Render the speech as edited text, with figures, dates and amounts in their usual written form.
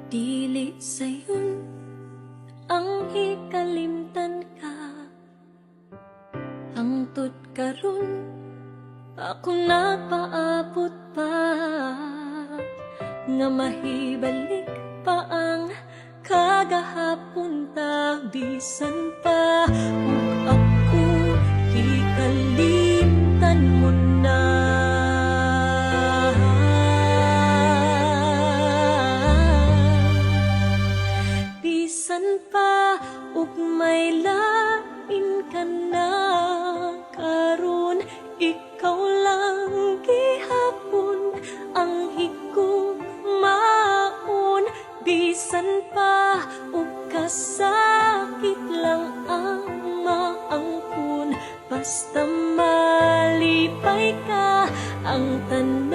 Dili sayon ang hikalimtan ka, hangtod karon ako nagpaabot pa, nga mahibalik pa ang kagahapon ta, bisan pa ug ako hikalimtan mo na. Bisan pa ug may lain ka na karon, ikaw lang gihapon ang higugmaon. Bisan pa ug kasakit lang ang maangkon, basta malipay ka ang tanan